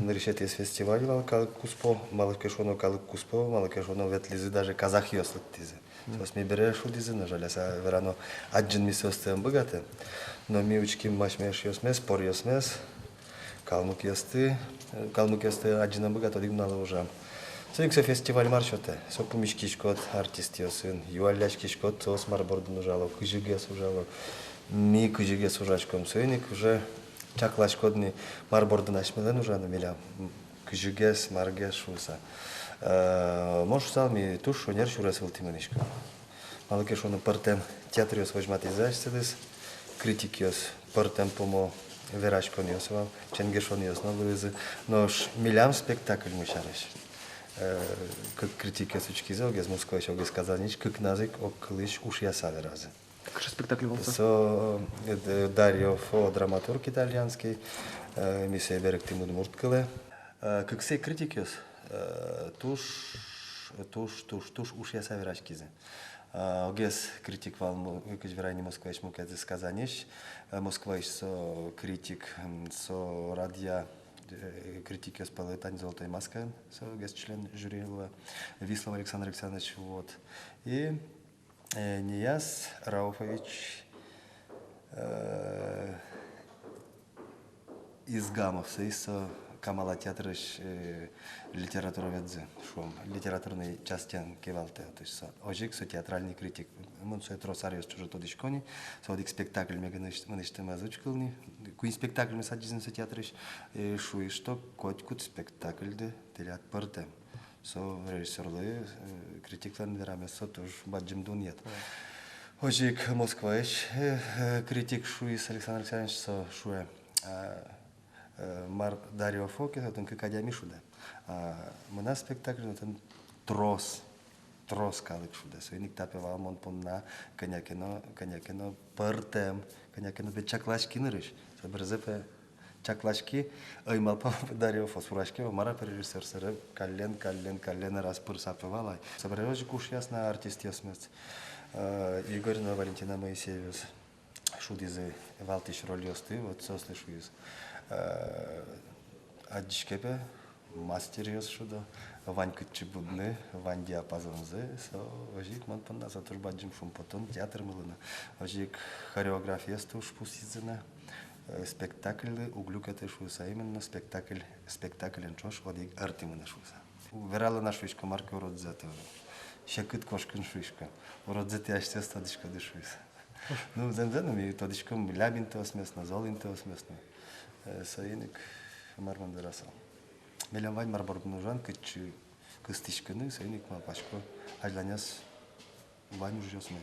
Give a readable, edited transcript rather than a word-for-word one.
наришетес фестиваль калык куспо, малыкешоно калык куспо, малыкешоно ветлизи даже казах ёслык тизи. Сос ми береш удизи, но жаляса верано аджин ми состем богаты. Но ми учки машмеш ёсмес, пор ёсмес, калмык ёсты аджина богато дигналы уже. Союкса фестиваль маршоте, со помишкишкот артист ёсын, юаляшкишкот сос марбордун ужало, кыжигес ужало, ми кыжигес ужачком союник уже чаклашкодни марбордун ашмелен ужаны миля кыжигес маргес шуса. Можешь сал ми туш шонер шурес вылтименишко. Малыке шону партем театриос возьматизашседес, критикиос партем помо верашкон ёсвал, ченгешон ёсно луизы, но милям спектакль мушареш. Как критики сучки зел, гез Москва еще гез Казанич, как назик оклыш уж я саве разы. Как же спектакль был? Со Дарьо Фо, драматург итальянский, миссия берег Тимур Мурткале. Как все критики туш уж я саве разкизе. Гез критик вал, как верайни Москва еще мукет из Казанич, Москва еще критик со радио критики спала Таня Золотая маска, член жюри Вислов Александр Александрович, вот. И Нияз Рауфович из Гамовса, из Камала театра литература ведзе, шум, литературной части кевалте, то есть ожик, театральный критик, он со тросариус чужо тодишкони, со одик спектакль меганышты мазучкални, куин спектакль мы садизм со театрыш, шуи что котькут спектакль де телят партем, со режиссерлы критикларны вераме со тоже баджим дуньят. Ожик Москваич критик шуис Александр Александрович со шуе Мар Дарио Фокес, это как Адямишуда. Мы на спектакль это трос калык шуда. Союник тапевал мон помна конякино партем, конякино бе чаклашки нырыш. Соберзепе чаклашки, аймал по Дарио Фосфурашки, мара режиссер сэр каллен раз пырсапевала. Собережи куш ясно артист ясмец. Игорь Валентина Моисеевич шудизы валтиш рольосты, вот со слышу из Адишкепе, мастер ёс шуда, Ванька Чебудны, Вань диапазонзы, ожик ман панна за туш баджим шум потом театр мылына, ожик хореография стуш пусизына, спектакль углюкаты шуса, именно спектакль энчош одик артимына шуса. Верала на швишка марка уродзета, щекыт кошкин швишка, уродзети аште стадишка дышуис. Ну, зензеном и тодишком лябин теосместно, золин теосместно. Союник марман дырасал. Мелям вань марборд нужан, кычы кыстышканы, союник мапашко, ажланяс вань уже осмей.